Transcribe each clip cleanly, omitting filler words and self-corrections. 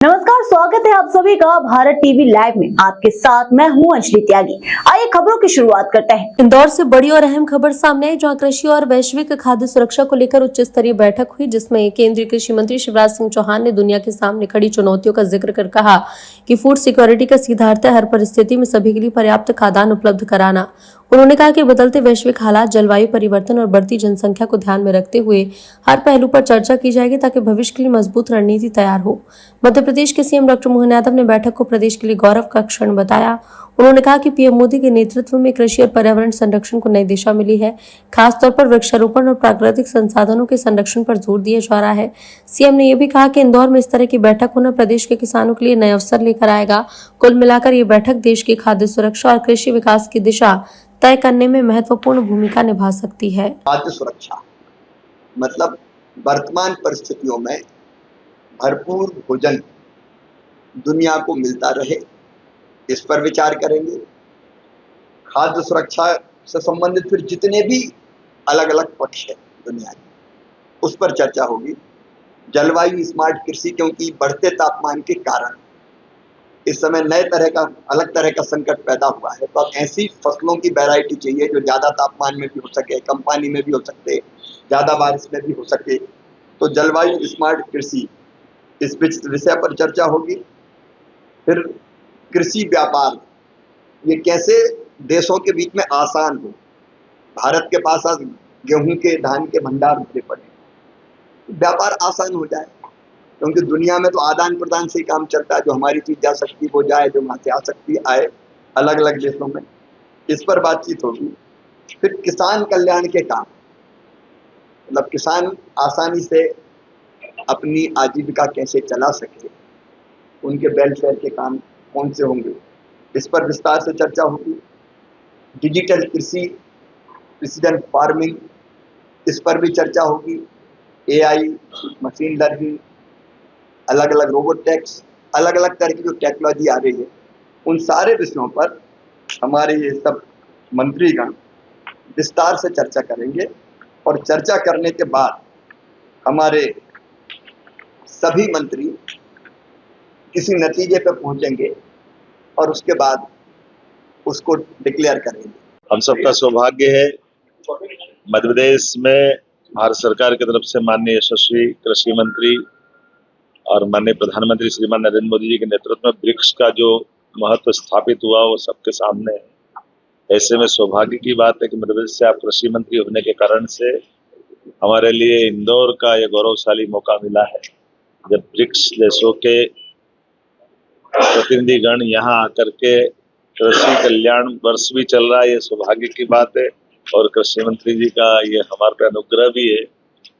नमस्कार, स्वागत है आप सभी का भारत टीवी लाइव में। आपके साथ मैं हूं अंजलि त्यागी। आइए खबरों की शुरुआत करते हैं। इंदौर से बड़ी और अहम खबर सामने आई, जहां कृषि और वैश्विक खाद्य सुरक्षा को लेकर उच्च स्तरीय बैठक हुई, जिसमें केंद्रीय कृषि मंत्री शिवराज सिंह चौहान ने दुनिया के सामने खड़ी चुनौतियों का जिक्र कर कहा कि फूड सिक्योरिटी का सीधा अर्थ है हर परिस्थिति में सभी के लिए पर्याप्त खाद्यान्न उपलब्ध कराना। उन्होंने कहा कि बदलते वैश्विक हालात, जलवायु परिवर्तन और बढ़ती जनसंख्या को ध्यान में रखते हुए हर पहलू पर चर्चा की जाएगी, ताकि भविष्य के लिए मजबूत रणनीति तैयार हो। मध्य प्रदेश के सीएम डॉक्टर मोहन यादव ने बैठक को प्रदेश के लिए गौरव का क्षण बताया। उन्होंने कहा कि पीएम मोदी के नेतृत्व में कृषि और पर्यावरण संरक्षण को नई दिशा मिली है। खासतौर पर वृक्षारोपण और प्राकृतिक संसाधनों के संरक्षण पर जोर दिया जा रहा है। सीएम ने यह भी कहा कि इंदौर में इस तरह की बैठक होना प्रदेश के किसानों के लिए नए अवसर लेकर आएगा। कुल मिलाकर ये बैठक देश की खाद्य सुरक्षा और कृषि विकास की दिशा तय करने में महत्वपूर्ण भूमिका निभा सकती है। खाद्य सुरक्षा मतलब वर्तमान परिस्थितियों में भरपूर भोजन दुनिया को मिलता रहे, इस पर विचार करेंगे। खाद्य सुरक्षा से संबंधित फिर जितने भी अलग अलग पक्ष है दुनिया के, उस पर चर्चा होगी। जलवायु स्मार्ट कृषि, क्योंकि बढ़ते तापमान के कारण इस समय नए तरह का अलग तरह का संकट पैदा हुआ है, तो अब ऐसी फसलों की वैरायटी चाहिए जो ज़्यादा तापमान में भी हो सके, कम पानी में भी हो सकते, ज़्यादा बारिश में भी हो सके। तो जलवायु स्मार्ट कृषि, इस विषय पर चर्चा होगी। फिर कृषि व्यापार, ये कैसे देशों के बीच में आसान हो। भारत के पास आज गेहूं के, धान के भंडार भरे पड़े, व्यापार आसान हो जाए, क्योंकि दुनिया में तो आदान प्रदान से ही काम चलता है। जो हमारी चीज जा सकती है वो जाए, जो वहां से आ सकती है आए, अलग अलग देशों में। इस पर बातचीत होगी। फिर किसान कल्याण के काम, मतलब किसान आसानी से अपनी आजीविका कैसे चला सके, उनके वेलफेयर के काम कौन से होंगे, इस पर विस्तार से चर्चा होगी। डिजिटल कृषि, प्रिसीजन फार्मिंग, इस पर भी चर्चा होगी। एआई, मशीन लर्निंग, अलग अलग रोबोटेक्स, अलग अलग तरह की जो टेक्नोलॉजी आ रही है, उन सारे विषयों पर हमारे ये सब मंत्रीगण विस्तार से चर्चा करेंगे। और चर्चा करने के बाद हमारे सभी मंत्री किसी नतीजे पर पहुंचेंगे और उसके बाद उसको डिक्लेयर करेंगे। हम सबका सौभाग्य है, मध्य प्रदेश में भारत सरकार की तरफ से माननीय यशस्वी कृषि मंत्री और माननीय प्रधानमंत्री श्रीमान नरेंद्र मोदी जी के नेतृत्व में वृक्ष का जो महत्व स्थापित हुआ वो सबके सामने है। ऐसे में सौभाग्य की बात है कि मध्य प्रदेश से आप कृषि मंत्री होने के कारण से हमारे लिए इंदौर का यह गौरवशाली मौका मिला है, जब ब्रिक्स देशों के प्रतिनिधिगण यहाँ आकर के कृषि कल्याण वर्ष भी चल रहा है, ये सौभाग्य की बात है। और कृषि मंत्री जी का ये हमारे पे अनुग्रह भी है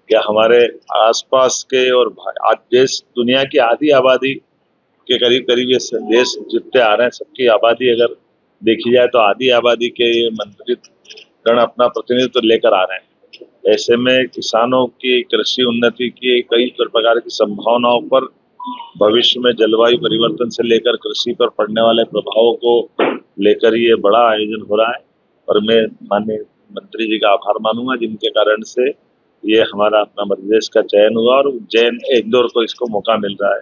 कि हमारे आसपास के और आज देश दुनिया की आधी आबादी के करीब करीब ये देश जितने आ रहे हैं, सबकी आबादी अगर देखी जाए तो आधी आबादी के ये मंत्री गण अपना प्रतिनिधित्व लेकर आ रहे हैं। ऐसे में किसानों की कृषि उन्नति की कई प्रकार की संभावनाओं पर, भविष्य में जलवायु परिवर्तन से लेकर कृषि पर पड़ने वाले प्रभावों को लेकर ये बड़ा आयोजन हो रहा है। और मैं माननीय मंत्री जी का आभार मानूंगा, जिनके कारण से ये हमारा अपना मध्य प्रदेश का चयन हुआ और उज्जैन इंदौर को इसको मौका मिल रहा है।